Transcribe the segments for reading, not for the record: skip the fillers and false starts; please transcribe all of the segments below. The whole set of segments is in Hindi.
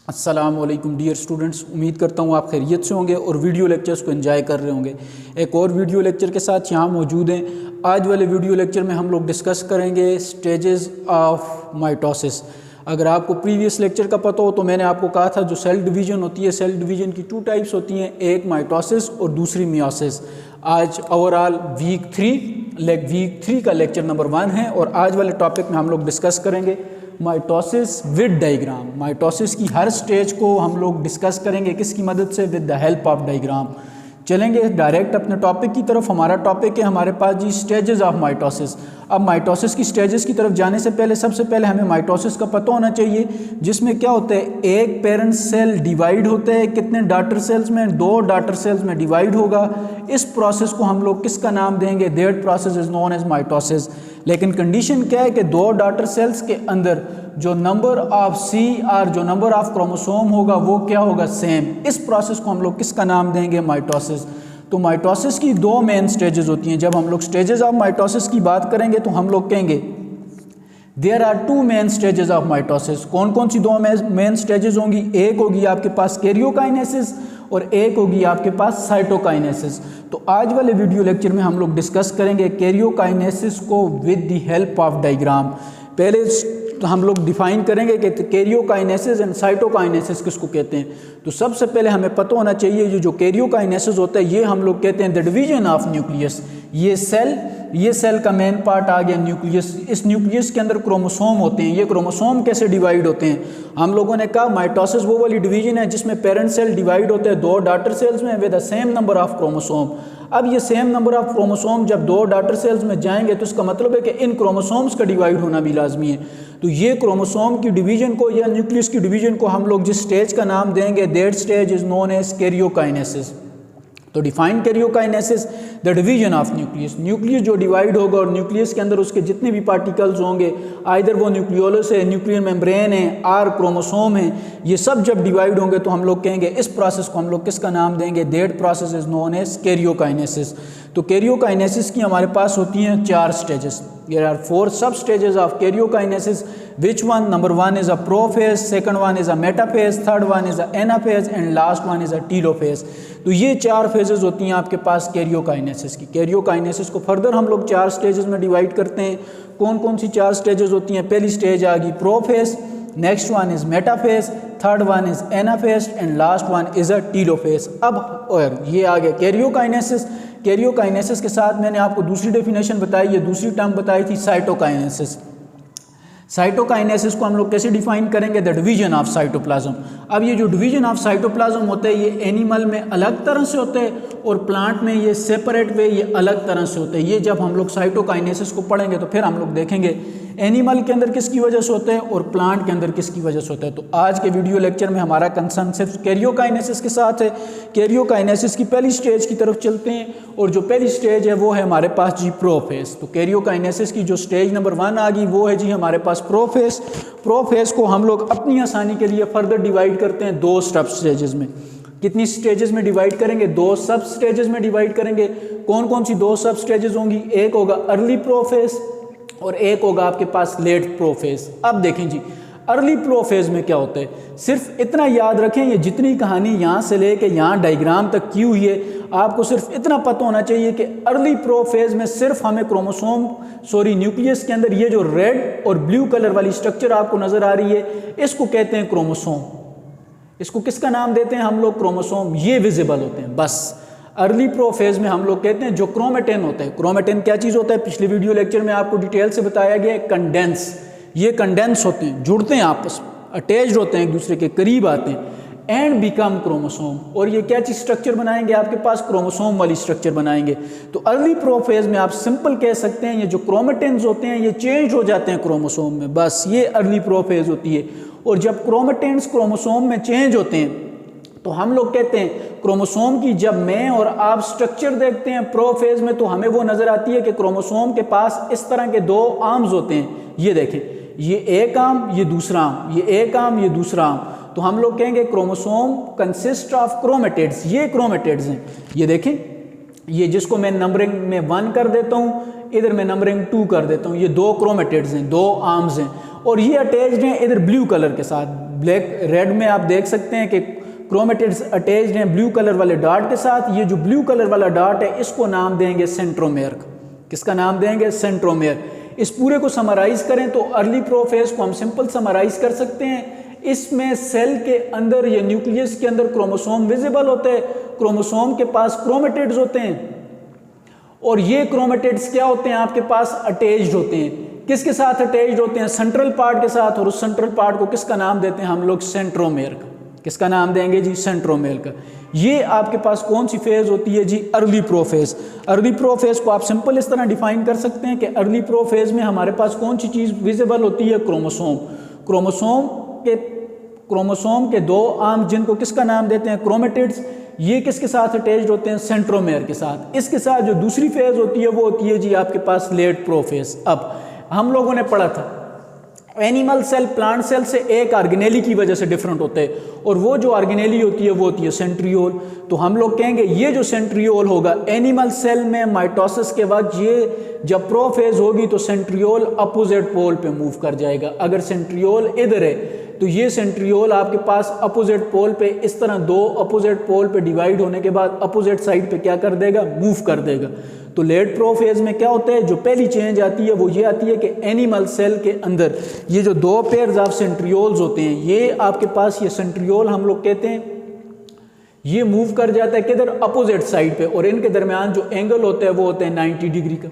अस्सलाम वालेकुम डियर स्टूडेंट्स, उम्मीद करता हूँ आप खैरियत से होंगे और वीडियो लेक्चर्स को एंजॉय कर रहे होंगे। एक और वीडियो लेक्चर के साथ यहाँ मौजूद हैं। आज वाले वीडियो लेक्चर में हम लोग डिस्कस करेंगे स्टेजेस ऑफ माइटोसिस। अगर आपको प्रीवियस लेक्चर का पता हो तो मैंने आपको कहा था जो सेल डिवीज़न होती है, सेल डिवीज़न की 2 टाइप्स होती हैं, एक माइटोसिस और दूसरी मियोसिस। आज ओवरऑल वीक 3 का लेक्चर नंबर 1 है और आज वाले टॉपिक में हम लोग डिस्कस करेंगे माइटोसिस विद डायग्राम। माइटोसिस की हर स्टेज को हम लोग डिस्कस करेंगे किसकी मदद से, with the help of diagram. चलेंगे डायरेक्ट अपने टॉपिक की तरफ। हमारा टॉपिक है हमारे पास जी स्टेजेस ऑफ माइटोसिस। अब माइटोसिस की स्टेजेस की तरफ जाने से पहले सबसे पहले हमें माइटोसिस का पता होना चाहिए, जिसमें क्या होता है, एक पेरेंट सेल डिवाइड होता है कितने डॉटर सेल्स में, 2 डॉटर सेल्स में डिवाइड होगा। इस प्रोसेस को हम लोग किसका नाम देंगे, that process is known as mitosis. लेकिन कंडीशन क्या है कि 2 डॉटर सेल्स के अंदर जो नंबर ऑफ और जो नंबर ऑफ क्रोमोसोम होगा वो क्या होगा, सेम। इस प्रोसेस को हम लोग किसका नाम देंगे, माइटोसिस। तो माइटोसिस की 2 मेन स्टेजेस होती हैं। जब हम लोग स्टेजेस ऑफ माइटोसिस की बात करेंगे तो हम लोग कहेंगे there are 2 main stages of mitosis. कौन कौन सी 2 मेन स्टेजेस होंगी, एक होगी आपके पास कैरियोकाइनेसिस और एक होगी आपके पास साइटोकाइनेसिस। तो आज वाले वीडियो लेक्चर में हम लोग डिस्कस करेंगे कैरियोकाइनेसिस को with the help of diagram. पहले तो हम लोग डिफाइन करेंगे कि कैरियोकाइनेसिस एंड साइटोकाइनेसिस किसको कहते हैं। तो सबसे पहले हमें पता होना चाहिए ये जो कैरियोकाइनेसिस होता है ये हम लोग कहते हैं द डिवीजन ऑफ न्यूक्लियस। ये सेल का मेन पार्ट आ गया न्यूक्लियस। इस न्यूक्लियस के अंदर क्रोमोसोम होते हैं। ये क्रोमोसोम कैसे डिवाइड होते हैं, हम लोगों ने कहा माइटोसिस वो वाली डिवीजन है जिसमें पेरेंट सेल डिवाइड होते हैं 2 डॉटर सेल्स में with the same number of chromosome. अब ये सेम नंबर ऑफ क्रोमोसोम जब 2 डॉटर सेल्स में जाएंगे तो इसका मतलब है कि इन क्रोमोसोम्स का डिवाइड होना भी लाजमी है। तो ये क्रोमोसोम की डिवीजन को या न्यूक्लियस की डिवीजन को हम लोग जिस स्टेज का नाम देंगे that stage is known as karyokinesis. तो define karyokinesis the division of nucleus. Nucleus जो डिवाइड होगा और न्यूक्लियस के अंदर उसके जितने भी पार्टिकल्स होंगे, आइदर वो न्यूक्लियोलस है, न्यूक्लियर मेम्ब्रेन है, आर क्रोमोसोम है, ये सब जब डिवाइड होंगे तो हम लोग कहेंगे इस प्रोसेस को हम लोग किसका नाम देंगे, that process is known as karyokinesis. तो कैरियोकाइनेसिस की हमारे पास होती हैं 4 स्टेजेस। देयर आर 4 सब stages of karyokinesis. Which one, number 1 is a prophase, second one is a metaphase, third one is a anaphase and last one is a telophase. तो ये 4 फेजेस होती हैं आपके पास कैरियोकाइनेसिस की। कैरियोकाइनेसिस को फर्दर हम लोग 4 स्टेजेस में डिवाइड करते हैं। कौन कौन सी 4 स्टेजेस होती हैं, पहली स्टेज आ गई prophase, next one is metaphase, third one is anaphase and last one is a telophase. अब और ये आ गया कैरियोकाइनेसिस। कैरियोकाइनेसिस के साथ मैंने आपको दूसरी डेफिनेशन बताई, ये दूसरी टर्म बताई थी साइटोकाइनेसिस। साइटोकाइनेसिस को हम लोग कैसे डिफाइन करेंगे, द डिवीजन ऑफ साइटोप्लाज्म। अब ये जो डिवीजन ऑफ साइटोप्लाज्म होता है ये एनिमल में अलग तरह से होता है और प्लांट में ये सेपरेट वे ये अलग तरह से होता है। ये जब हम लोग साइटोकाइनेसिस को पढ़ेंगे तो फिर हम लोग देखेंगे एनिमल के अंदर किसकी वजह से होता है और प्लांट के अंदर किसकी वजह से होता है। तो आज के वीडियो लेक्चर में हमारा कंसर्न सिर्फ कैरियोकाइनेसिस के साथ है। कैरियोकाइनेसिस की पहली स्टेज की तरफ चलते हैं और जो पहली स्टेज है वो है हमारे पास जी प्रोफेज। तो कैरियोकाइनेसिस की जो स्टेज नंबर 1 आ गई वो है जी हमारे पास प्रोफेज। प्रोफेज को हम लोग अपनी आसानी के लिए फर्दर डिवाइड करते हैं 2 सब स्टेजेस में। कितनी स्टेजेस में डिवाइड करेंगे, 2 सब स्टेजेस में डिवाइड करेंगे। कौन कौन सी 2 सब स्टेजेस होंगी, एक होगा अर्ली प्रोफेज और एक होगा आपके पास लेट प्रोफेज। अब देखें जी अर्ली प्रोफेज में क्या होता है, सिर्फ इतना याद रखें, ये जितनी कहानी यहाँ से लेके यहाँ डायग्राम तक की हुई है आपको सिर्फ इतना पता होना चाहिए कि अर्ली प्रोफेज में सिर्फ हमें न्यूक्लियस के अंदर ये जो रेड और ब्लू कलर वाली स्ट्रक्चर आपको नजर आ रही है इसको कहते हैं क्रोमोसोम। इसको किसका नाम देते हैं हम लोग, क्रोमोसोम। ये विजिबल होते हैं बस। अर्ली प्रोफेज में हम लोग कहते हैं जो क्रोमेटिन होता है। क्रोमेटिन क्या चीज़ होता है, पिछले वीडियो लेक्चर में आपको डिटेल से बताया गया है, कंडेंस। ये कंडेंस होते हैं, जुड़ते हैं आपस में, अटैच्ड होते हैं, एक दूसरे के करीब आते हैं एंड बिकम क्रोमोसोम। और ये क्या चीज़ स्ट्रक्चर बनाएंगे आपके पास, क्रोमोसोम वाली स्ट्रक्चर बनाएंगे। तो अर्ली प्रोफेज में आप सिंपल कह सकते हैं ये जो क्रोमेटिन्स होते हैं ये चेंज हो जाते हैं क्रोमोसोम में, बस ये अर्ली प्रोफेज होती है। और जब क्रोमेटिन्स क्रोमोसोम में चेंज होते हैं तो हम लोग कहते हैं क्रोमोसोम की जब मैं और आप स्ट्रक्चर देखते हैं प्रोफेज में तो हमें वो नजर आती है कि क्रोमोसोम के पास इस तरह के 2 आर्म्स होते हैं। ये देखें, ये एक आर्म, ये दूसरा आर्म, ये एक आर्म, ये दूसरा आर्म। तो हम लोग कहेंगे क्रोमोसोम कंसिस्ट ऑफ क्रोमेटिड्स। ये क्रोमेटिड्स हैं, ये देखें, ये जिसको मैं नंबरिंग में 1 कर देता हूँ, इधर मैं नंबरिंग 2 कर देता हूँ। ये 2 क्रोमेटिड्स हैं, 2 आर्म्स हैं और ये अटैच्ड हैं इधर ब्लू कलर के साथ। ब्लैक रेड में आप देख सकते हैं कि क्रोमेटिड्स अटैच्ड हैं ब्लू कलर वाले डॉट के साथ। ये जो ब्लू कलर वाला डॉट है इसको नाम देंगे सेंट्रोमेयर। किसका नाम देंगे? सेंट्रोमेयर। इस पूरे को समराइज करें तो अर्ली प्रोफेज को हम सिंपल समराइज कर सकते हैं। इसमें सेल के अंदर या न्यूक्लियस के अंदर क्रोमोसोम विजिबल होते हैं, क्रोमोसोम के पास क्रोमेटिड्स होते हैं और ये क्रोमेटिड्स क्या होते हैं? आपके पास अटैच्ड होते हैं। किसके साथ अटैच्ड होते हैं? सेंट्रल पार्ट के साथ। और उस सेंट्रल पार्ट को किसका नाम देते हैं हम लोग? सेंट्रोमेयर का। किसका नाम देंगे जी? सेंट्रोमेयर का। ये आपके पास कौन सी फेज होती है जी? Early prophase. अर्ली प्रोफेज को आप सिंपल इस तरह डिफाइन कर सकते हैं कि अर्ली प्रोफेज में हमारे पास कौन सी चीज़ विजिबल होती है? क्रोमोसोम। क्रोमोसोम के दो आर्म जिनको किसका नाम देते हैं? क्रोमेटिड्स। ये किसके साथ अटैच्ड होते हैं? सेंट्रोमेयर के साथ। इसके साथ जो दूसरी फेज होती है वो होती है जी आपके पास लेट प्रोफेज। अब हम लोगों ने पढ़ा था एनिमल सेल प्लांट सेल से एक ऑर्गेनेली की वजह से डिफरेंट होते हैं और वो जो ऑर्गेनेली होती है वो होती है सेंट्रियोल। तो हम लोग कहेंगे ये जो सेंट्रियोल होगा एनिमल सेल में माइटोसिस के वक्त ये जब प्रोफेज होगी तो सेंट्रियोल अपोजिट पोल पे मूव कर जाएगा। अगर सेंट्रियोल इधर है तो ये सेंट्रियोल आपके पास अपोजिट पोल पे इस तरह दो अपोजिट पोल पे डिवाइड होने के बाद अपोजिट साइड पे क्या कर देगा? मूव कर देगा। तो लेट प्रोफेज में क्या होता है? जो पहली चेंज आती है वो ये आती है कि एनिमल सेल के अंदर ये जो दो पेयर्स ऑफ सेंट्रियोल्स होते हैं ये आपके पास ये सेंट्रियोल हम लोग कहते हैं ये मूव कर जाता है किधर? अपोजिट साइड पे। और इनके दरमियान जो एंगल होता है वो होता है 90 डिग्री का।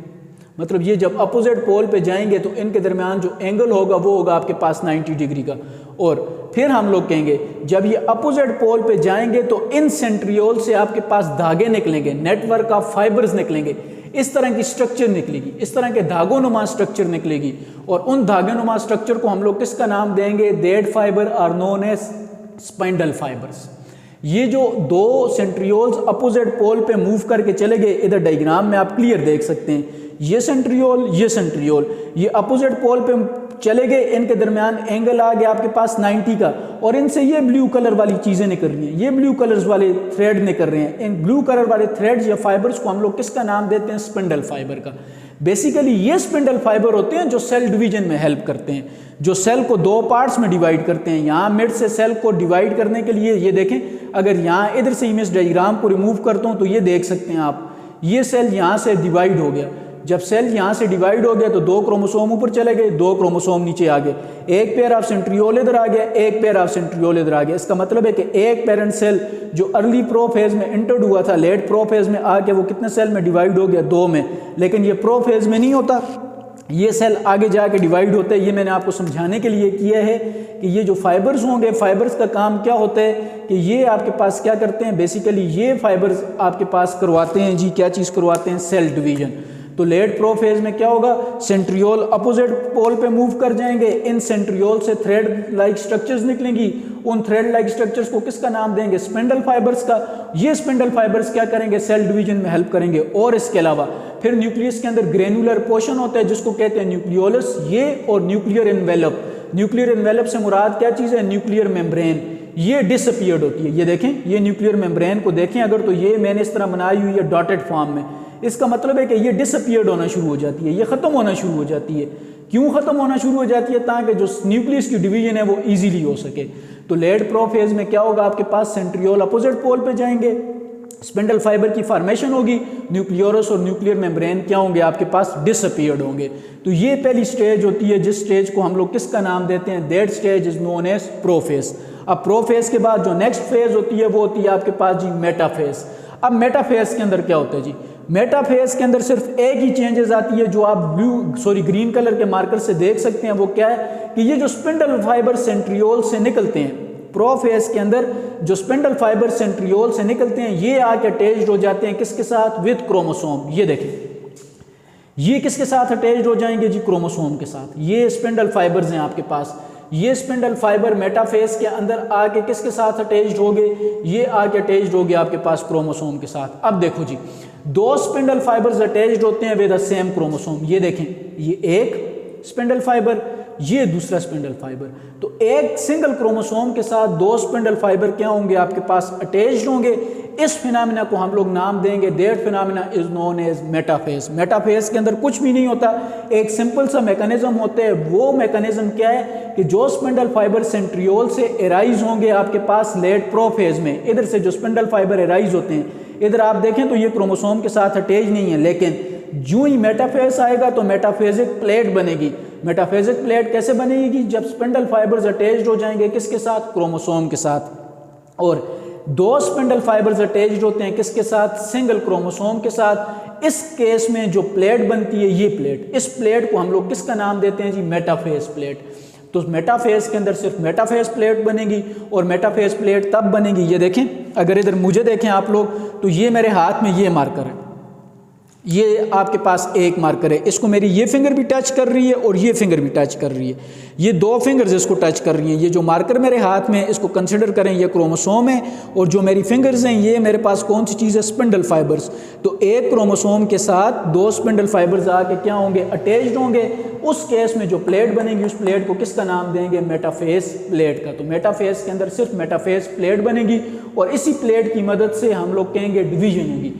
मतलब ये जब अपोजिट पोल पे जाएंगे तो इनके दरमियान जो एंगल होगा वो होगा आपके पास 90 डिग्री का। और फिर हम लोग कहेंगे जब ये अपोजिट पोल पे जाएंगे तो इन सेंट्रियोल से आपके पास धागे निकलेंगे, नेटवर्क ऑफ फाइबर्स निकलेंगे, इस तरह की स्ट्रक्चर निकलेगी, इस तरह के धागोनुमा स्ट्रक्चर निकलेगी। और उन धागोनुमा स्ट्रक्चर को हम लोग किसका नाम देंगे? That fibre are known as spindle fibres. ये जो दो सेंट्रियोल्स अपोजिट पोल पे मूव करके चले गए, इधर डायग्राम में आप क्लियर देख सकते हैं, ये सेंट्रियोल ये अपोजिट पोल पे चले गए, इनके दरमियान एंगल आ गया आपके पास 90 का और इनसे ये ब्लू कलर वाली चीज़ें निकल रही हैं, ये ब्लू कलर्स वाले थ्रेड निकल रहे हैं। इन ब्लू कलर वाले थ्रेड्स या फाइबर्स को हम लोग किसका नाम देते हैं? स्पिंडल फाइबर का। बेसिकली ये स्पिंडल फाइबर होते हैं जो सेल डिवीजन में हेल्प करते हैं, जो सेल को दो पार्ट्स में डिवाइड करते हैं। यहाँ मिड से सेल को डिवाइड करने के लिए ये देखें, अगर यहाँ इधर से इमेज डायग्राम को रिमूव करता हूँ तो ये देख सकते हैं आप, ये सेल यहाँ से डिवाइड हो गया। जब सेल यहाँ से डिवाइड हो गया तो दो क्रोमोसोम ऊपर चले गए, दो क्रोमोसोम नीचे आ गए, एक पेयर ऑफ सेंट्रियोल इधर आ गया, एक पेयर ऑफ सेंट्रियोल इधर आ गया। इसका मतलब है कि एक पेरेंट सेल जो अर्ली प्रोफेज में इंटर्ड हुआ था लेट प्रोफेज में आके वो कितने सेल में डिवाइड हो गया? दो में। लेकिन ये प्रोफेज में नहीं होता, ये सेल आगे जाके डिवाइड होते हैं। ये मैंने आपको समझाने के लिए किया है कि ये जो फाइबर्स होंगे, फाइबर्स का काम क्या होता है कि ये आपके पास क्या करते हैं? बेसिकली ये फाइबर्स आपके पास करवाते हैं जी, क्या चीज़ करवाते हैं? Cell division. तो लेट प्रोफेज में क्या होगा? सेंट्रियोल अपोजिट पोल पे मूव कर जाएंगे, इन सेंट्रियोल से थ्रेड लाइक स्ट्रक्चर्स निकलेंगी, उन थ्रेड लाइक स्ट्रक्चर्स को किसका नाम देंगे? स्पिंडल फाइबर्स का। ये स्पिंडल फाइबर्स क्या करेंगे? सेल डिवीजन में हेल्प करेंगे। और इसके अलावा फिर न्यूक्लियस के अंदर ग्रेनुलर पोर्शन होता है जिसको कहते हैं न्यूक्लियोलस, ये और न्यूक्लियर एनवेलप। न्यूक्लियर एनवेलप से मुराद क्या चीज़ है? Nuclear membrane. ये डिसअपीयर्ड होती है। ये देखें, ये न्यूक्लियर मेम्ब्रेन को देखें अगर, तो ये मैंने इस तरह बनाई हुई है डॉटेड फॉर्म में। इसका मतलब है कि ये डिसअपीयर्ड होना शुरू हो जाती है, ये ख़त्म होना शुरू हो जाती है। क्यों ख़त्म होना शुरू हो जाती है? ताकि जो न्यूक्लियस की डिवीजन है वो इजीली हो सके। तो लेट प्रोफेज में क्या होगा? आपके पास सेंट्रियोल अपोजिट पोल पे जाएंगे, स्पिंडल फाइबर की फॉर्मेशन होगी, न्यूक्लियोरस और न्यूक्लियर मेम्ब्रेन क्या होंगे? आपके पास डिसअपीयर्ड होंगे। तो ये पहली स्टेज होती है जिस स्टेज को हम लोग किसका नाम देते हैं? That stage is known as prophase. अब प्रोफेज के बाद जो नेक्स्ट फेज होती है वो होती है आपके पास जी मेटाफेज। अब मेटाफेज के अंदर क्या होता है जी? मेटाफेज के अंदर सिर्फ एक ही चेंजेस आती है जो आप ग्रीन कलर के मार्कर से देख सकते हैं। वो क्या है कि ये जो स्पिंडल फाइबर सेंट्रियोल से निकलते हैं, प्रोफेज के अंदर जो स्पिंडल फाइबर सेंट्रियोल से निकलते हैं ये आके अटैच्ड हो जाते हैं किसके साथ? With chromosome. ये देखें, ये किसके साथ अटैच्ड हो जाएंगे जी? क्रोमोसोम के साथ। ये स्पिंडल फाइबर्स हैं आपके पास। ये स्पिंडल फाइबर मेटाफेज के अंदर आके किसके साथ अटैच्ड हो गए? ये आके अटैच्ड हो गया आपके पास क्रोमोसोम के साथ। अब देखो जी, दो स्पिंडल फाइबर्स अटैच्ड होते हैं विद द सेम क्रोमोसोम। ये देखें, ये एक स्पिंडल फाइबर, ये दूसरा स्पिंडल फाइबर। तो एक सिंगल क्रोमोसोम के साथ दो स्पिंडल फाइबर क्या होंगे? आपके पास अटैच्ड होंगे। इस फिनोमेना को हम लोग नाम देंगे, that phenomena is known as metaphase. Metaphase के अंदर कुछ भी नहीं होता, एक सिंपल सा मैकेनिज्म होता है। वो मैकेनिज्म क्या है कि जो स्पिंडल फाइबर सेंट्रियोल से एराइज होंगे आपके पास लेट प्रोफेज में, इधर से जो स्पिंडल फाइबर एराइज होते हैं, इधर आप देखें तो ये क्रोमोसोम के साथ अटैच नहीं है, लेकिन जो ही मेटाफेज आएगा तो मेटाफेजिक प्लेट बनेगी। मेटाफेजिक प्लेट कैसे बनेगी? जब स्पिंडल फाइबर्स अटैच्ड हो जाएंगे किसके साथ? क्रोमोसोम के साथ। और दो स्पिंडल फाइबर्स अटैच्ड होते हैं किसके साथ? सिंगल क्रोमोसोम के साथ। इस केस में जो प्लेट बनती है ये प्लेट, इस प्लेट को हम लोग किसका नाम देते हैं जी? Metaphase plate. तो मेटाफेज के अंदर सिर्फ मेटाफेज प्लेट बनेगी, और मेटाफेज प्लेट तब बनेगी, ये देखें, अगर इधर मुझे देखें आप लोग तो ये मेरे हाथ में ये मार्कर है, ये आपके पास एक मार्कर है, इसको मेरी ये फिंगर भी टच कर रही है और ये फिंगर भी टच कर रही है, ये दो फिंगर्स इसको टच कर रही हैं। ये जो मार्कर मेरे हाथ में, इसको कंसिडर करें ये क्रोमोसोम है, और जो मेरी फिंगर्स हैं ये मेरे पास कौन सी चीज़ है? Spindle fibres. तो एक क्रोमोसोम के साथ दो स्पिंडल फाइबर्स आके क्या होंगे? अटैच्ड होंगे। उस केस में जो प्लेट बनेगी उस प्लेट को किसका नाम देंगे? मेटाफेज प्लेट का। तो मेटाफेज के अंदर सिर्फ मेटाफेज प्लेट बनेगी, और इसी प्लेट की मदद से हम लोग कहेंगे डिवीजन होगी।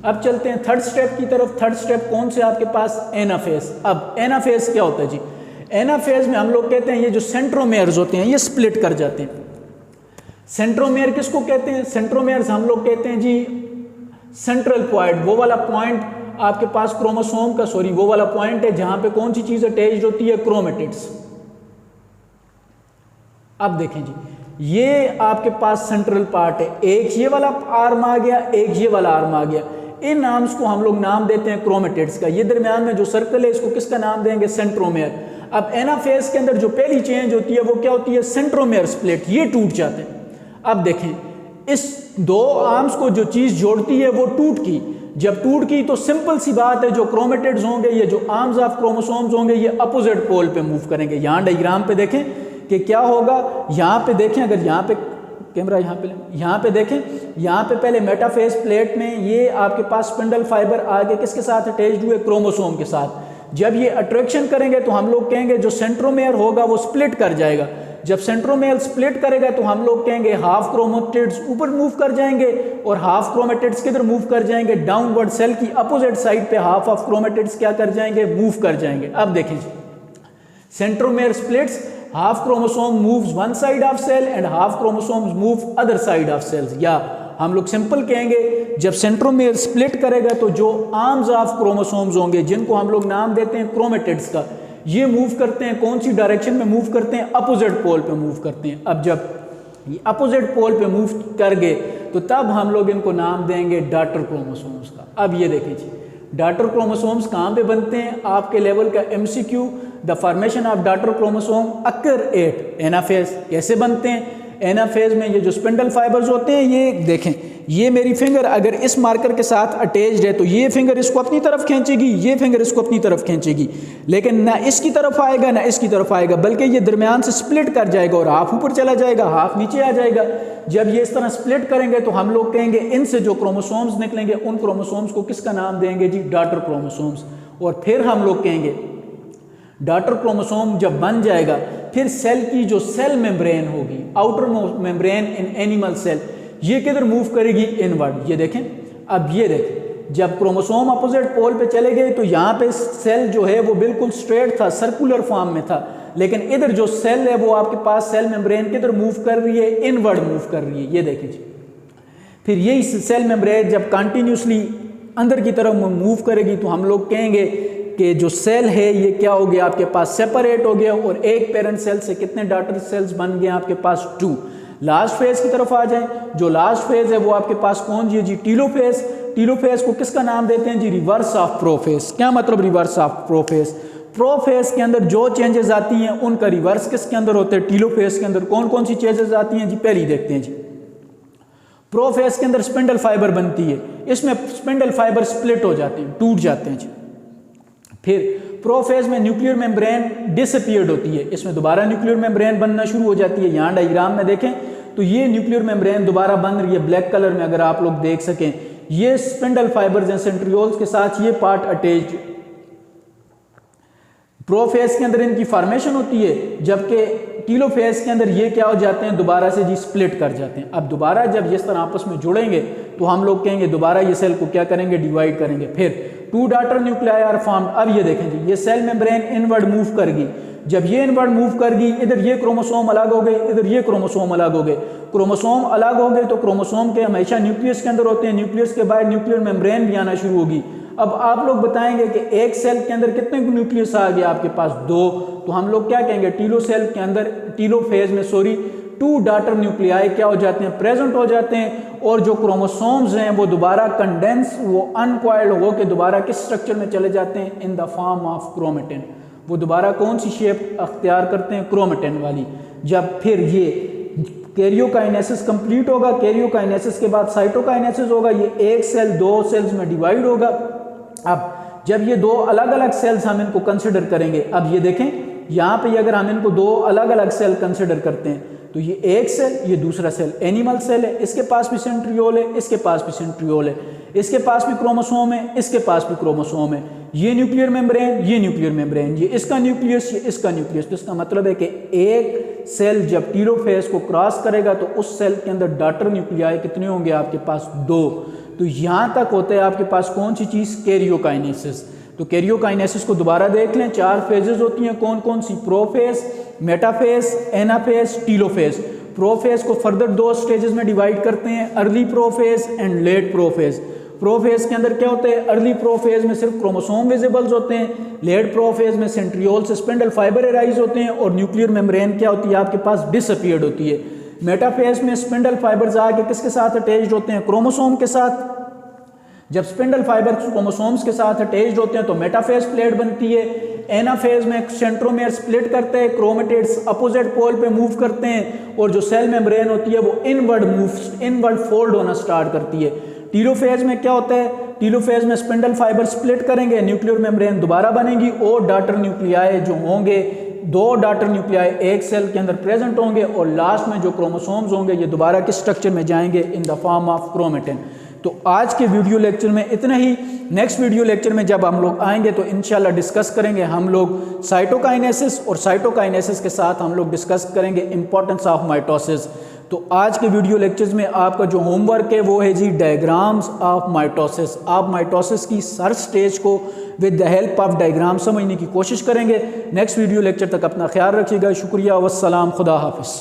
अब चलते हैं थर्ड स्टेप की तरफ। थर्ड स्टेप कौन से आपके पास? एनाफेज। अब एनाफेज क्या होता है जी? एनाफेज में हम लोग कहते हैं ये जो सेंट्रोमेयर्स होते हैं ये स्प्लिट कर जाते हैं। सेंट्रोमेयर किसको कहते हैं? सेंट्रोमेयर्स हम लोग कहते हैं जी सेंट्रल पॉइंट, वो वाला पॉइंट आपके पास क्रोमोसोम का, सॉरी, वो वाला पॉइंट है जहां पे कौन सी चीज अटैच्ड होती है? क्रोमेटिड्स। अब देखें जी, ये आपके पास सेंट्रल पार्ट है, एक ये वाला आर्म आ गया, एक ये वाला आर्म आ गया। इन आर्म्स को हम लोग नाम देते हैं क्रोमेटिड्स का। ये दरमियान में जो सर्कल है इसको किसका नाम देंगे? सेंट्रोमेयर। अब एनाफेज के अंदर जो पहली चेंज होती है वो क्या होती है? सेंट्रोमेयर स्प्लिट, ये टूट जाते हैं। अब देखें, इस दो आर्म्स को जो चीज जोड़ती है वो टूट गई। जब टूट गई तो सिंपल सी बात है, जो क्रोमेटिड्स होंगे, ये जो आर्म्स ऑफ क्रोमोसोम्स होंगे, ये अपोजिट पोल पे मूव करेंगे। यहां डायग्राम पे देखें कि क्या होगा। यहां पे देखें, अगर यहां पे कैमरा यहाँ पे देखें, यहाँ पे पहले मेटाफेज प्लेट में ये आपके पास स्पिंडल फाइबर आगे किसके साथ अटैच्ड हुए? क्रोमोसोम के साथ। जब ये अट्रैक्शन करेंगे तो हम लोग कहेंगे जो सेंट्रोमेयर होगा वो स्प्लिट कर जाएगा। जब सेंट्रोमेयर स्प्लिट करेगा तो हम लोग कहेंगे हाफ क्रोमेटिड्स ऊपर मूव कर जाएंगे, और हाफ क्रोमेटिड्स किधर मूव कर जाएंगे? डाउनवर्ड। सेल की अपोजिट साइड पे हाफ ऑफ क्रोमेटिड्स क्या कर जाएंगे? मूव कर जाएंगे। अब देखिए, centromere splits, half chromosome moves one side of cell and half chromosomes move other side of cells। या हम लोग सिंपल कहेंगे, जब सेंट्रोमेयर स्प्लिट करेगा तो जो आर्म्स ऑफ क्रोमोसोम्स होंगे, जिनको हम लोग नाम देते हैं क्रोमेटिड्स का, ये मूव करते हैं कौन सी डायरेक्शन में मूव करते हैं? अपोजिट पोल पे मूव करते हैं। अब जब ये अपोजिट पोल पे मूव कर गए तो तब हम लोग इनको नाम देंगे डॉटर क्रोमोसोम्स का। अब ये देखिए, डॉटर क्रोमोसोम्स कहाँ पे बनते हैं? आपके लेवल का MCQ, the formation of daughter chromosome occur at anaphase. कैसे बनते हैं? एनाफेज में ये जो स्पिंडल फाइबर्स होते हैं, ये देखें, ये मेरी फिंगर अगर इस मार्कर के साथ अटैच्ड है तो ये फिंगर इसको अपनी तरफ खींचेगी, ये फिंगर इसको अपनी तरफ खींचेगी, लेकिन ना इसकी तरफ आएगा ना इसकी तरफ आएगा, बल्कि ये दरमियान से स्प्लिट कर जाएगा और हाफ ऊपर चला जाएगा, हाफ नीचे आ जाएगा। जब ये इस तरह स्प्लिट करेंगे तो हम लोग कहेंगे इनसे जो क्रोमोसोम्स निकलेंगे उन क्रोमोसोम्स को किसका नाम देंगे जी? Daughter chromosomes. और फिर हम लोग कहेंगे डॉटर क्रोमोसोम जब बन जाएगा, फिर सेल की जो सेल मेम्ब्रेन होगी, outer membrane in animal cell, ये किधर मूव करेगी? इनवर्ड। ये देखें, अब ये देखें, जब क्रोमोसोम अपोजिट पोल पे चले गए तो यहाँ पे सेल जो है वो बिल्कुल स्ट्रेट था, सर्कुलर फॉर्म में था, लेकिन इधर जो सेल है वो आपके पास सेल मेम्ब्रेन किधर मूव कर रही है? इनवर्ड मूव कर रही है। ये देखिए जी, फिर यही सेल मेम्ब्रेन जब कंटिन्यूसली अंदर की तरफ मूव करेगी तो हम लोग कहेंगे कि जो सेल है ये क्या हो गया? आपके पास सेपरेट हो गया, और एक पेरेंट सेल से कितने डॉटर सेल्स बन गए आपके पास? 2। लास्ट फेज की तरफ आ जाएं, जो लास्ट फेज है वो आपके पास कौन जी? टीलोफेज। टीलोफेज को किसका नाम देते हैं जी? Reverse of prophase. क्या मतलब रिवर्स ऑफ प्रोफेज? प्रोफेज के अंदर जो चेंजेस आती हैं उनका रिवर्स किसके अंदर होते हैं? टीलोफेज के अंदर। कौन कौन सी चेंजेस आती हैं जी? पहली देखते हैं जी। प्रोफेज के अंदर स्पिंडल फाइबर बनती है, इसमें स्पिंडल फाइबर स्प्लिट हो जाते हैं, टूट जाते हैं जी। फिर प्रोफेज में न्यूक्लियर मेम्ब्रेन डिसअपीयर्ड होती है, इसमें दोबारा न्यूक्लियर मेम्ब्रेन बनना शुरू हो जाती है। यहाँ डायग्राम में देखें तो ये न्यूक्लियर मेम्ब्रेन दोबारा बन रही है ब्लैक कलर में, अगर आप लोग देख सकें। ये स्पिंडल फाइबर्स हैं सेंट्रियोल्स के साथ, ये पार्ट अटैच्ड। प्रोफेज के अंदर इनकी फॉर्मेशन होती है, जबकि टीलोफेज के अंदर ये क्या हो जाते हैं, दोबारा से जी स्प्लिट कर जाते हैं। अब दोबारा जब इस तरह आपस में जुड़ेंगे तो हम लोग कहेंगे दोबारा ये सेल को क्या करेंगे, डिवाइड करेंगे। फिर 2 डॉटर न्यूक्लियाई आर फॉर्म्ड। अब ये देखें जी, ये सेल मेम्ब्रेन इनवर्ड मूव करेगी। जब ये इनवर्ड मूव करेगी, इधर ये क्रोमोसोम अलग हो गए, इधर ये क्रोमोसोम अलग हो गए। क्रोमोसोम अलग हो गए तो क्रोमोसोम के हमेशा न्यूक्लियस के अंदर होते हैं, न्यूक्लियस के बाहर न्यूक्लियर मेम्ब्रेन भी आना शुरू होगी। अब आप लोग बताएंगे कि एक सेल के अंदर कितने न्यूक्लियस आ गया, आपके पास 2, तो हम लोग क्या कहेंगे, टीलो सेल के अंदर, टीलोफेज में 2 डॉटर न्यूक्लियाई क्या हो जाते हैं, प्रेजेंट हो जाते हैं। और जो क्रोमोसोम्स हैं वो दोबारा कंडेंस, वो अनकॉइल्ड हो के दोबारा किस स्ट्रक्चर में चले जाते हैं, in the form of chromatin. वो दोबारा कौन सी शेप अख्तियार करते हैं, क्रोमेटिन वाली। जब फिर ये कैरियोकाइनेसिस कंप्लीट होगा, कैरियोकाइनेसिस के बाद साइटोकाइनेसिस होगा, ये एक सेल 2 सेल्स में डिवाइड होगा। अब जब ये 2 अलग अलग सेल्स हम इनको कंसिडर करेंगे, अब ये देखें यहाँ पे अगर हम इनको 2 अलग अलग सेल कंसिडर करते हैं तो ये एक सेल, ये दूसरा सेल एनिमल सेल है, इसके पास भी सेंट्रियोल है, इसके पास भी सेंट्रियोल है, इसके पास भी क्रोमोसोम है, इसके पास भी क्रोमोसोम है, ये न्यूक्लियर मेम्ब्रेन, ये न्यूक्लियर मेम्ब्रेन, ये इसका न्यूक्लियस, ये इसका न्यूक्लियस। तो इसका मतलब है कि एक सेल जब टीलोफेज को क्रॉस करेगा तो उस सेल के अंदर डॉटर न्यूक्लियाई कितने होंगे, आपके पास 2। तो यहाँ तक होता है आपके पास कौन सी चीज़, कैरियोकाइनेसिस। तो कैरियोकाइनेसिस को दोबारा देख लें, 4 फेजेस होती हैं, कौन कौन सी, prophase, metaphase, anaphase, telophase. Prophase को फर्दर 2 स्टेजेस में डिवाइड करते हैं, early prophase and late prophase. Prophase के अंदर क्या होता है, अर्ली प्रोफेज में सिर्फ क्रोमोसोम विजिबल्स होते हैं, लेट प्रोफेज में सेंट्रियोल से स्पिंडल फाइबर एराइज होते हैं और न्यूक्लियर मेम्ब्रेन क्या होती है, आपके पास डिसअपीयर्ड होती है। मेटाफेज में स्पिंडल फाइबर्स आके किसके साथ अटैच्ड होते हैं, क्रोमोसोम के साथ। जब स्पिंडल फाइबर क्रोमोसोम्स के साथ अटैच्ड होते हैं तो मेटाफेज प्लेट बनती है। एनाफेज में सेंट्रोमेयर स्प्लिट करते हैं, क्रोमेटिड्स अपोजिट पोल पे मूव करते हैं और जो सेल मेम्ब्रेन होती है वो इनवर्ड फोल्ड होना स्टार्ट करती है। टीलोफेज में क्या होता है, टीलोफेज में स्पिंडल फाइबर स्प्लिट करेंगे, न्यूक्लियर मेम्ब्रेन दोबारा बनेगी और डॉटर न्यूक्लियाई जो होंगे, 2 डॉटर न्यूक्लियाई एक सेल के अंदर प्रेजेंट होंगे और लास्ट में जो क्रोमोसोम्स होंगे ये दोबारा किस स्ट्रक्चर में जाएंगे, in the form of chromatin. तो आज के वीडियो लेक्चर में इतना ही। नेक्स्ट वीडियो लेक्चर में जब हम लोग आएंगे तो इंशाल्लाह डिस्कस करेंगे हम लोग साइटोकाइनेसिस, और साइटोकाइनेसिस के साथ हम लोग डिस्कस करेंगे इंपॉर्टेंस ऑफ माइटोसिस। तो आज के वीडियो लेक्चर्स में आपका जो होमवर्क है वो है जी डायग्राम्स ऑफ माइटोसिस। आप माइटोसिस की हर स्टेज को with the help of diagram समझने की कोशिश करेंगे। नेक्स्ट वीडियो लेक्चर तक अपना ख्याल रखिएगा। शुक्रिया, वस्सलाम, खुदा हाफिज़।